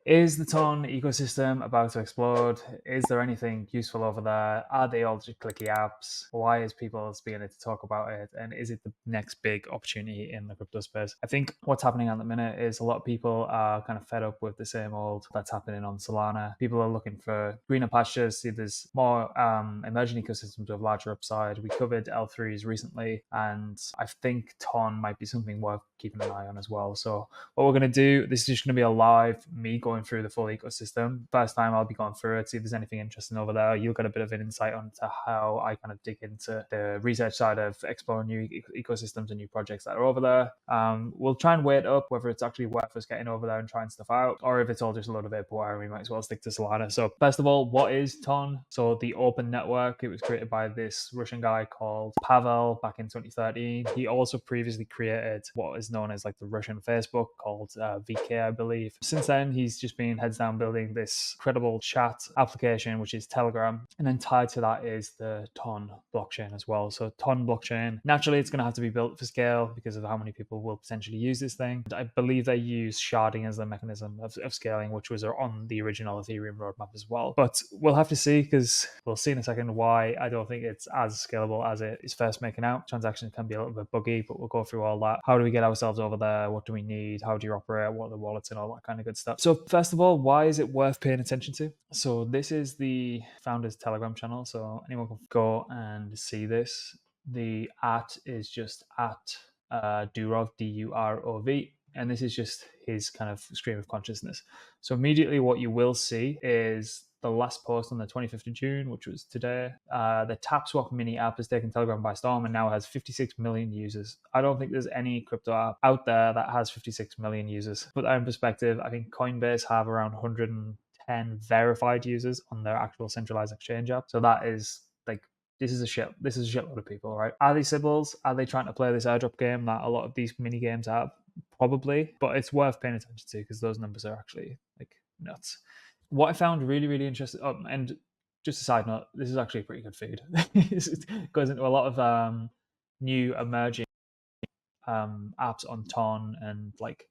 Is the Ton ecosystem about to explode? Is there anything useful over there? Are they all just clicky apps? Why is people beginning to talk about it? And is it the next big opportunity in the crypto space? I think what's happening at the minute is a lot of people are kind of fed up with the same old that's happening on Solana. People are looking for greener pastures. See, there's more emerging ecosystems with larger upside. We covered L3s recently, and I think Ton might be something worth keeping an eye on as well. So what we're going to do, this is just going to be a live me going through the full ecosystem. First time I'll be going through it, see if there's anything interesting over there. You'll get a bit of an insight onto how I kind of dig into the research side of exploring new ecosystems and new projects that are over there. We'll try and weigh it up whether it's actually worth us getting over there and trying stuff out, or if it's all just a load of vaporware, we might as well stick to Solana. So first of all, what is Ton? So the open network, it was created by this Russian guy called Pavel back in 2013. He also previously created what is known as like the Russian Facebook called VK, I believe. Since then, he's just been heads down building this credible chat application, which is Telegram. And then tied to that is the Ton blockchain as well. So Ton blockchain, naturally, it's going to have to be built for scale because of how many people will potentially use this thing. And I believe they use sharding as the mechanism of scaling, which was on the original Ethereum roadmap as well. But we'll have to see, because we'll see in a second why I don't think it's as scalable as it is first making out. Transactions can be a little bit buggy, but we'll go through all that. How do we get ourselves over there? What do we need? How do you operate? What are the wallets and all that kind of good stuff? So first of all, why is it worth paying attention to? So this is the founder's Telegram channel, so anyone can go and see this. The @ is just at Durov, Durov, and this is just his kind of stream of consciousness. So immediately what you will see is the last post on the 25th of June, which was today. The TapSwap mini app has taken Telegram by storm and now has 56 million users. I don't think there's any crypto app out there that has 56 million users. Put that in perspective, I think Coinbase have around 110 verified users on their actual centralized exchange app. So that is like, this is a shitload of people, right? Are they Sybils? Are they trying to play this airdrop game that a lot of these mini games have? Probably, but it's worth paying attention to because those numbers are actually like nuts. What I found really, really interesting, and just a side note, this is actually a pretty good feed. It goes into a lot of new emerging apps on Ton and like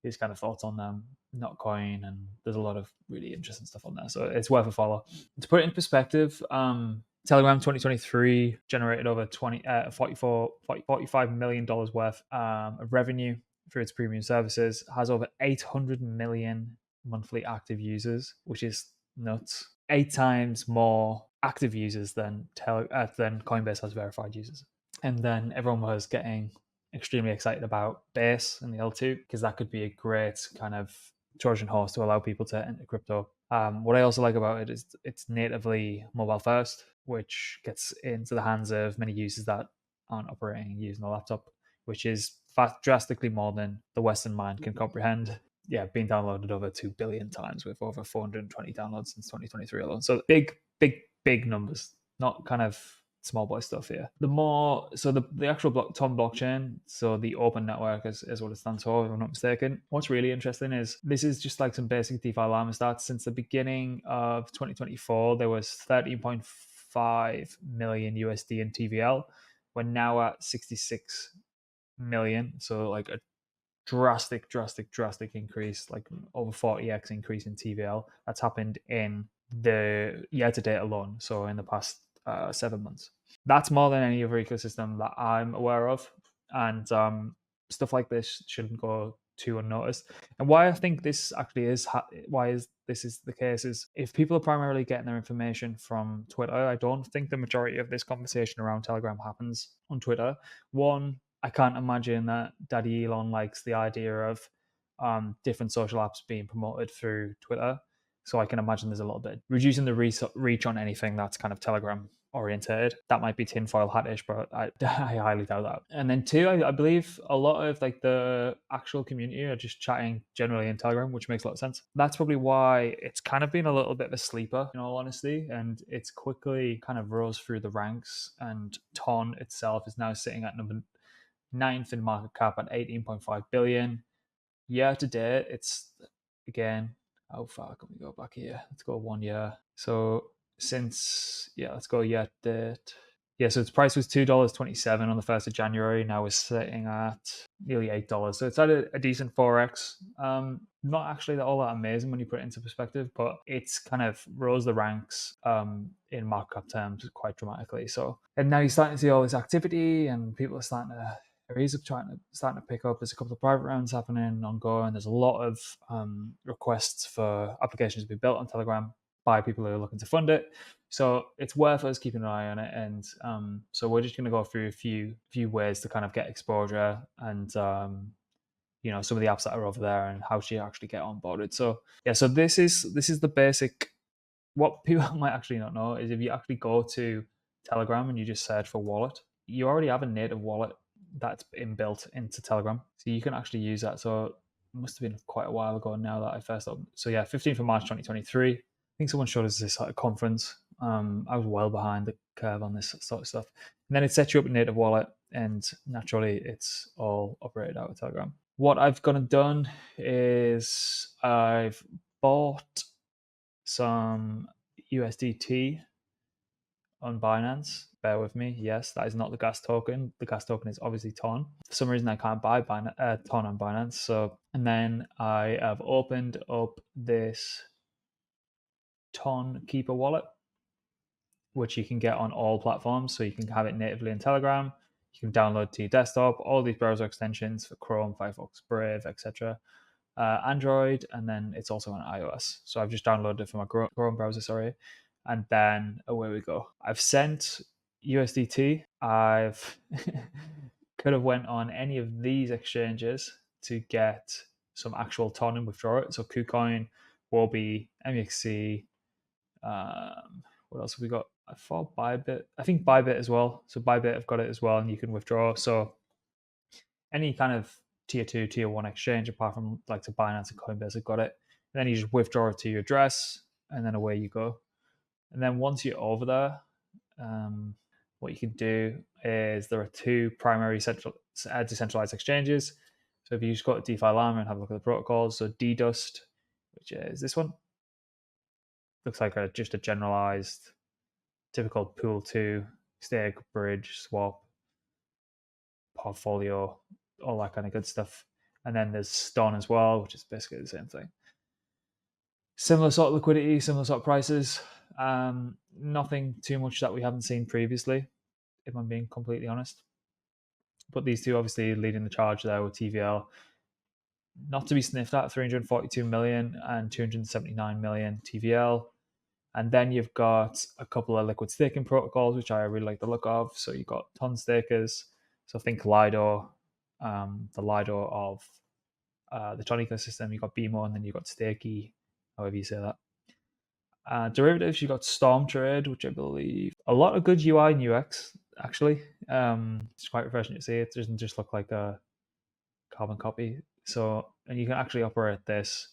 his kind of thoughts on them, Notcoin, and there's a lot of really interesting stuff on there. So it's worth a follow. To put it in perspective, Telegram 2023 generated over $45 million worth of revenue through its premium services, has over 800 million monthly active users, which is nuts. 8 times more active users than Coinbase has verified users. And then everyone was getting extremely excited about Base and the L2 because that could be a great kind of Trojan horse to allow people to enter crypto. What I also like about it is it's natively mobile first, which gets into the hands of many users that aren't operating using a laptop, which is drastically more than the Western mind can comprehend. Yeah, being downloaded over 2 billion times with over 420 downloads since 2023 alone. So big numbers, not kind of small boy stuff here. The actual Ton blockchain, so the open network is what it stands for, if I'm not mistaken. What's really interesting is this is just like some basic DeFi Llama stats. Since the beginning of 2024, there was 13.5 million USD in TVL. We're now at 66 million. So like a drastic increase, like over 40x increase in TVL. That's happened in the year to date alone. So in the past 7 months. That's more than any other ecosystem that I'm aware of. And stuff like this shouldn't go too unnoticed. And why I think this actually is, this is the case, is if people are primarily getting their information from Twitter, I don't think the majority of this conversation around Telegram happens on Twitter. One, I can't imagine that Daddy Elon likes the idea of different social apps being promoted through Twitter. So I can imagine there's a little bit reducing the reach on anything that's kind of Telegram oriented. That might be tinfoil hatish, but I highly doubt that. And then two, I believe a lot of like the actual community are just chatting generally in Telegram, which makes a lot of sense. That's probably why it's kind of been a little bit of a sleeper, in all honesty, and it's quickly kind of rose through the ranks. And Ton itself is now sitting at number 9th in market cap at 18.5 billion. Year to date, it's again, how far can we go back here? Let's go 1 year. So let's go year to date. Yeah, so its price was $2.27 on the 1st of January. Now we're sitting at nearly $8. So it's at a decent 4x. Not actually all that amazing when you put it into perspective, but it's kind of rose the ranks in market cap terms quite dramatically. So, and now you're starting to see all this activity, and people are starting to raise up, starting to pick up. There's a couple of private rounds happening ongoing. There's a lot of requests for applications to be built on Telegram by people who are looking to fund it. So it's worth us keeping an eye on it, and so we're just going to go through a few ways to kind of get exposure, and some of the apps that are over there, and how to actually get onboarded. So yeah, so this is the basic. What people might actually not know is if you actually go to Telegram and you just search for wallet, you already have a native wallet that's inbuilt into Telegram, so you can actually use that. So it must have been quite a while ago now that I first opened. So yeah, 15th of March 2023. I think someone showed us this at a conference. I was well behind the curve on this sort of stuff. And then it sets you up a native wallet, and naturally it's all operated out of Telegram. What I've gone and done is I've bought some USDT on Binance. Bear with me. Yes, that is not the gas token. The gas token is obviously TON. For some reason, I can't buy TON on Binance. So, and then I have opened up this TON Keeper wallet, which you can get on all platforms. So you can have it natively in Telegram. You can download to your desktop. All these browser extensions for Chrome, Firefox, Brave, etc. Android, and then it's also on iOS. So I've just downloaded it from my Chrome browser, sorry, and then away we go. I've sent USDT. I've could have went on any of these exchanges to get some actual TON and withdraw it. So KuCoin, Wobi, MEXC. What else have we got? I thought Bybit. I think Bybit as well. So Bybit, I've got it as well, and you can withdraw. So any kind of tier 2, tier 1 exchange, apart from like to Binance and Coinbase, have got it. And then you just withdraw it to your address, and then away you go. And then once you're over there, what you can do is there are two primary decentralized exchanges. So if you just go to DeFi Llama and have a look at the protocols, so DDust, which is this one, looks like just a generalized, typical pool 2, stake, bridge, swap, portfolio, all that kind of good stuff. And then there's Stone as well, which is basically the same thing. Similar sort of liquidity, similar sort of prices. Nothing too much that we haven't seen previously, if I'm being completely honest. But these two obviously leading the charge there with TVL. Not to be sniffed at, 342 million and 279 million TVL. And then you've got a couple of liquid staking protocols, which I really like the look of. So you've got ton stakers. So think Lido, the Lido of the TON ecosystem. You've got BMO, and then you've got Stakey, however you say that. Derivatives, you've got Storm Trade, which I believe a lot of good UI and UX, actually. It's quite refreshing to see. It doesn't just look like a carbon copy. So, and you can actually operate this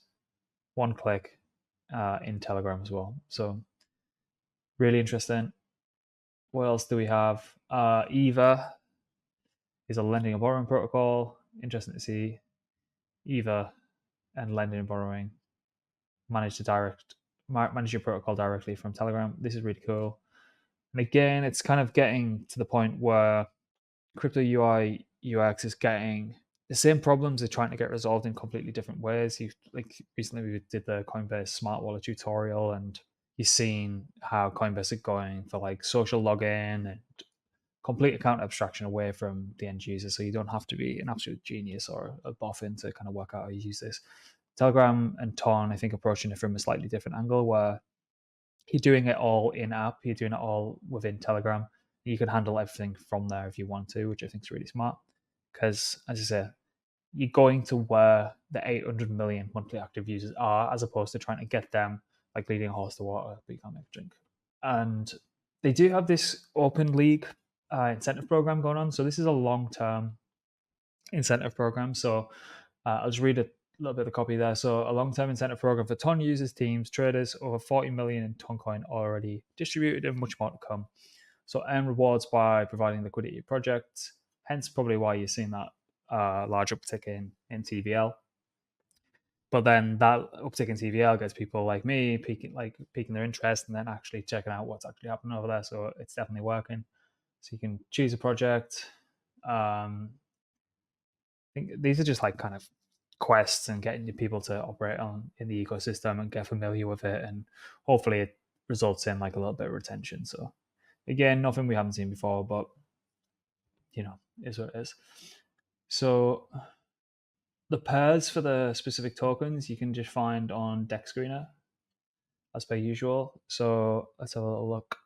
one click in Telegram as well. So, really interesting. What else do we have? EVA is a lending and borrowing protocol. Interesting to see EVA and lending and borrowing manage your protocol directly from Telegram. This is really cool. And again, it's kind of getting to the point where crypto UI UX is getting the same problems. They're trying to get resolved in completely different ways. Like recently we did the Coinbase Smart Wallet tutorial, and you've seen how Coinbase is going for like social login and complete account abstraction away from the end user. So you don't have to be an absolute genius or a boffin to kind of work out how you use this. Telegram and TON, I think, approaching it from a slightly different angle, where you're doing it all in app, you're doing it all within Telegram. You can handle everything from there if you want to, which I think is really smart. Because, as I say, you're going to where the 800 million monthly active users are, as opposed to trying to get them like leading a horse to water, but you can't make a drink. And they do have this open league incentive program going on. So this is a long-term incentive program. So I'll just read a little bit of the copy there. So a long-term incentive program for TON users, teams, traders, over 40 million in TON coin already distributed, and much more to come. So earn rewards by providing liquidity to projects. Hence probably why you're seeing that large uptick in TVL. But then that uptick in TVL gets people like me piquing their interest, and then actually checking out what's actually happening over there. So it's definitely working. So you can choose a project. I think these are just like kind of quests and getting the people to operate on in the ecosystem and get familiar with it, and hopefully it results in like a little bit of retention. So again, nothing we haven't seen before, but is what it is. So the pairs for the specific tokens you can just find on Deck Screener as per usual. So let's have a little look.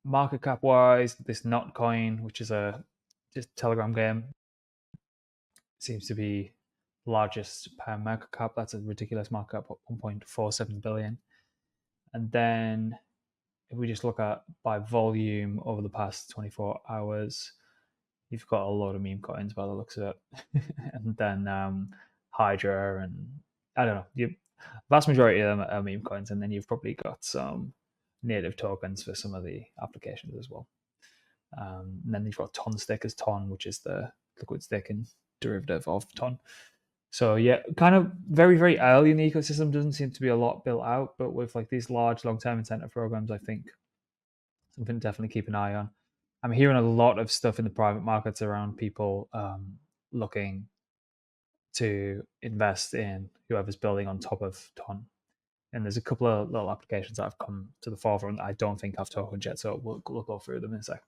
Market cap wise, this Not Coin, which is a just Telegram game, seems to be the largest per market cap. That's a ridiculous market cap, 1.47 billion. And then if we just look at by volume over the past 24 hours, you've got a lot of meme coins by the looks of it. And then Hydra, and I don't know, vast majority of them are meme coins, and then you've probably got some native tokens for some of the applications as well. And then you've got Ton Stickers, Ton, which is the liquid staking derivative of Ton. So yeah, kind of very, very early in the ecosystem. Doesn't seem to be a lot built out, but with like these large long-term incentive programs, I think something to definitely keep an eye on. I'm hearing a lot of stuff in the private markets around people looking to invest in whoever's building on top of Ton. And there's a couple of little applications that have come to the forefront that I don't think have tokens yet, so we'll go through them in a sec.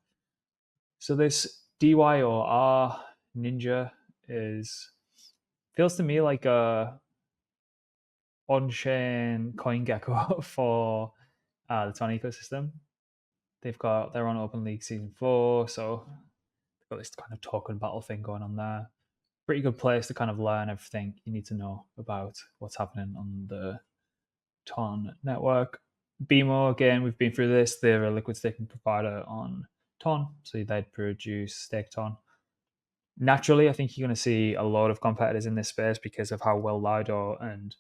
So this DYOR Ninja feels to me like a on-chain coin gecko for the Ton ecosystem. They're on Open League Season 4, so they've got this kind of token battle thing going on there. Pretty good place to kind of learn everything you need to know about what's happening on the Ton network. BMO, again, we've been through this. They're a liquid staking provider on Ton, so they'd produce stake Ton. Naturally, I think you're going to see a lot of competitors in this space because of how well Lido, and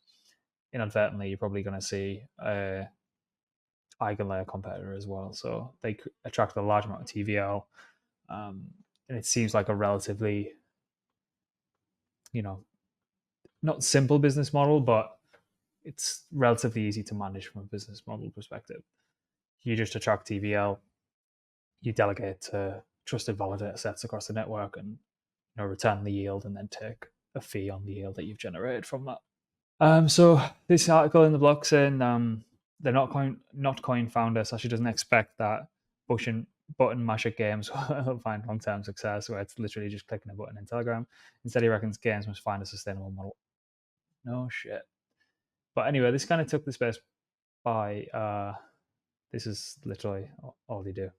inadvertently, you're probably going to see a eigenlayer competitor as well. So they attract a large amount of TVL, and it seems like a relatively, not simple business model, but it's relatively easy to manage from a business model perspective. You just attract TVL, you delegate to trusted validator sets across the network, and return the yield, and then take a fee on the yield that you've generated from that. So this article in the blog saying the Notcoin founder says she doesn't expect that button masher games will find long-term success, where it's literally just clicking a button in Telegram. Instead, he reckons games must find a sustainable model. No shit. But anyway, this kind of took the space by this is literally all they do.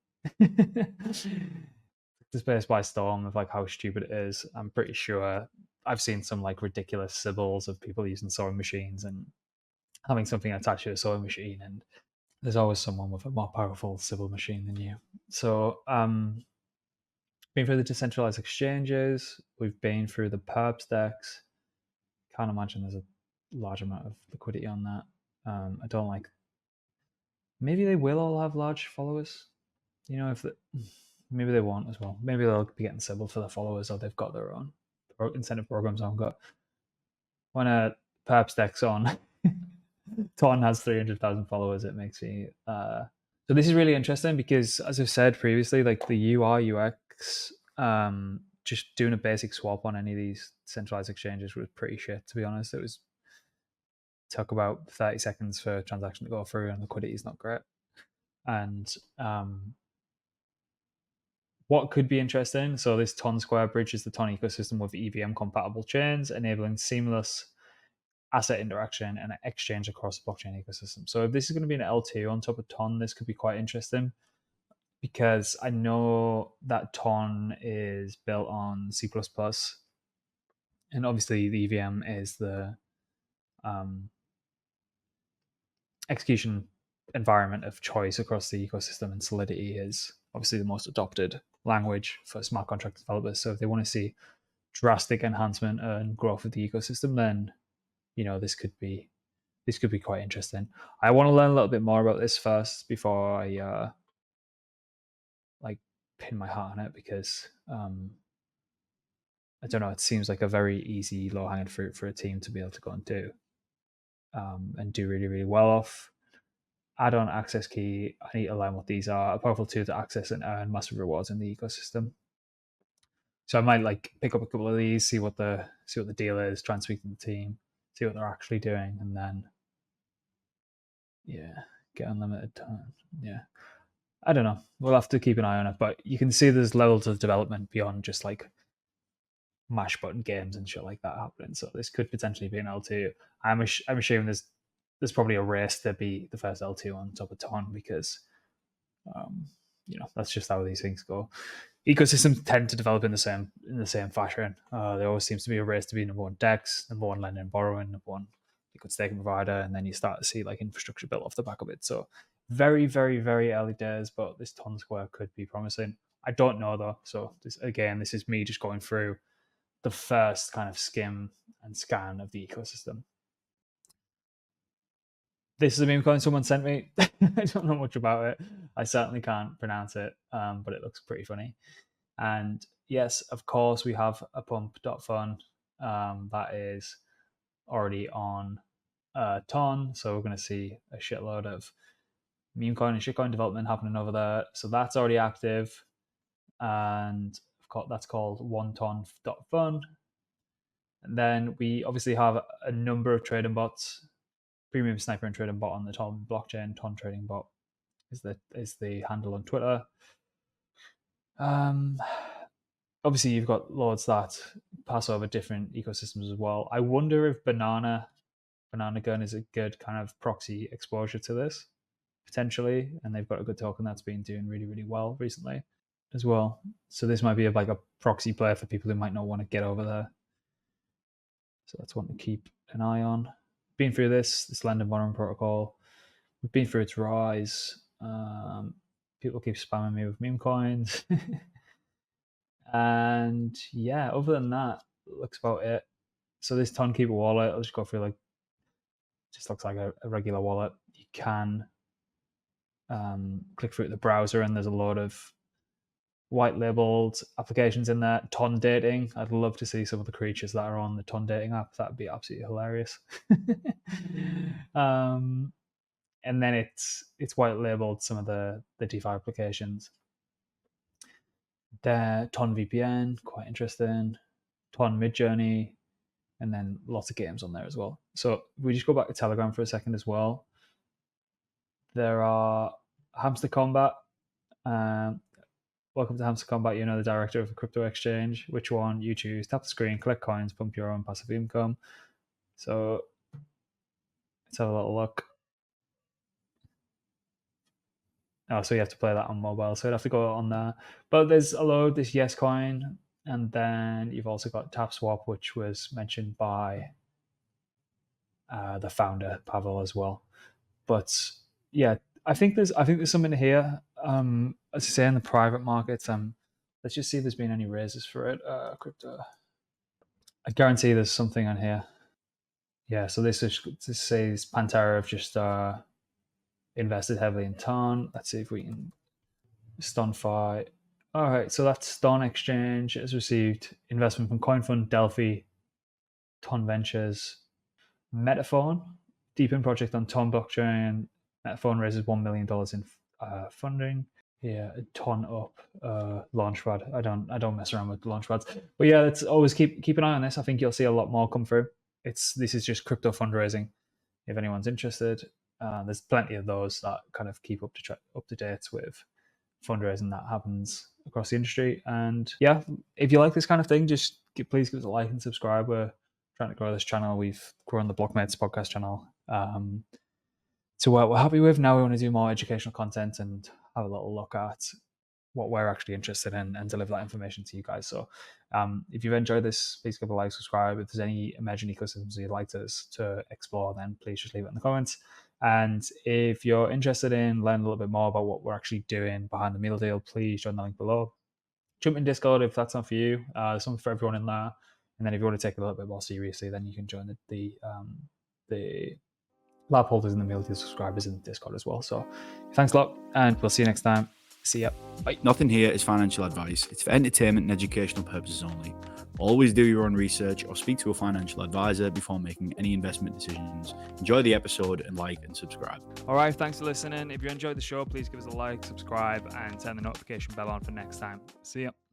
The space by storm of like how stupid it is. I'm pretty sure I've seen some like ridiculous symbols of people using sewing machines and having something attached to a sewing machine, and there's always someone with a more powerful civil machine than you. So been through the decentralized exchanges, we've been through the perp stacks. Can't imagine there's a large amount of liquidity on that. I don't like. Maybe they will all have large followers. If maybe they won't as well. Maybe they'll be getting civil for their followers, or they've got their own incentive programs on. Got when a perp stack's on, Ton has 300,000 followers. It makes me. So this is really interesting because, as I've said previously, like the UI UX, just doing a basic swap on any of these centralized exchanges was pretty shit. To be honest, took about 30 seconds for a transaction to go through, and liquidity is not great. And what could be interesting, so this Ton Square bridges the Ton ecosystem with EVM compatible chains, enabling seamless asset interaction and exchange across the blockchain ecosystem. So if this is going to be an L2 on top of Ton, this could be quite interesting, because I know that Ton is built on C++, and obviously the EVM is the execution environment of choice across the ecosystem, and Solidity is obviously the most adopted language for smart contract developers. So if they want to see drastic enhancement and growth of the ecosystem, then this could be quite interesting. I want to learn a little bit more about this first before I like pin my heart on it, because I don't know, it seems like a very easy low hanging fruit for a team to be able to go and do really, really well off. add-on access key. I need to learn what these are. A powerful tool to access and earn massive rewards in the ecosystem. So I might like pick up a couple of these, see what the deal is, try and speak to the team, see what they're actually doing, and then get unlimited time. Yeah. I don't know. We'll have to keep an eye on it, but you can see there's levels of development beyond just like mash button games and shit like that happening. So this could potentially be an L2. I'm assuming there's probably a race to be the first L2 on top of Ton because that's just how these things go. Ecosystems tend to develop in the same fashion. There always seems to be a race to be number one DEX, number one lending and borrowing, number one liquid staking provider, and then you start to see like infrastructure built off the back of it. So very, very, very early days, but this Ton Square could be promising. I don't know though. So this is me just going through the first kind of skim and scan of the ecosystem. This is a meme coin someone sent me. I don't know much about it. I certainly can't pronounce it, but it looks pretty funny. And yes, of course, we have a pump.fun that is already on Ton. So we're going to see a shitload of meme coin and shitcoin development happening over there. So that's already active. And that's called oneton.fun. And then we obviously have a number of trading bots. Premium Sniper and Trading Bot on the Ton blockchain. Ton Trading Bot is the handle on Twitter. Obviously, you've got loads that pass over different ecosystems as well. I wonder if Banana Gun is a good kind of proxy exposure to this, potentially. And they've got a good token that's been doing really, really well recently as well. So this might be like a proxy player for people who might not want to get over there. So that's one to keep an eye on. Been through this lending borrowing protocol. We've been through its rise. People keep spamming me with meme coins. And yeah, other than that, looks about it. So this Tonkeeper wallet, I'll just go through just looks like a regular wallet. You can click through the browser and there's a lot of white labeled applications in there. Ton dating. I'd love to see some of the creatures that are on the Ton dating app. That'd be absolutely hilarious. And then it's white labeled some of the DeFi applications. There, Ton VPN, quite interesting. Ton Midjourney, and then lots of games on there as well. So we just go back to Telegram for a second as well. There are Hamster Combat. Welcome to Hamster Combat. You know the director of a crypto exchange. Which one you choose? Tap the screen, collect coins, pump your own passive income. So let's have a little look. Oh, so you have to play that on mobile. So you'd have to go on there. But there's a load. This Yes Coin, and then you've also got TapSwap, which was mentioned by the founder Pavel as well. But yeah, I think there's something here. As I say, in the private markets, let's just see if there's been any raises for it. Crypto. I guarantee there's something on here. Yeah, so this says Pantera have just invested heavily in Ton. Let's see if we can StonFi. All right, so that's Ston Exchange has received investment from CoinFund, Delphi, Ton Ventures, Metaphone, Deepin project on Ton blockchain. Metaphone raises $1 million in funding. Yeah, a Ton up. Launchpad. I don't mess around with launchpads, but yeah, let's always keep an eye on this. I think you'll see a lot more come through. This is just crypto fundraising. If anyone's interested, there's plenty of those that kind of keep up to date with fundraising that happens across the industry. And yeah, if you like this kind of thing, just please give us a like and subscribe. We're trying to grow this channel. We've grown the Blockmates podcast channel to what we're happy with. Now we want to do more educational content and have a little look at what we're actually interested in and deliver that information to you guys. So if you've enjoyed this, please give a like, subscribe. If there's any emerging ecosystems you'd like us to explore, then please just leave it in the comments. And if you're interested in learning a little bit more about what we're actually doing behind the meal deal, please join the link below. Jump in Discord if that's not for you. There's something for everyone in there. And then if you want to take it a little bit more seriously, then you can join the lab holders and the meal deal subscribers in Discord as well. So thanks a lot, and we'll see you next time. See ya. Bye. Nothing here is financial advice. It's for entertainment and educational purposes only. Always do your own research or speak to a financial advisor before making any investment decisions. Enjoy the episode and like and subscribe. All right, thanks for listening. If you enjoyed the show, please give us a like, subscribe, and turn the notification bell on for next time. See ya.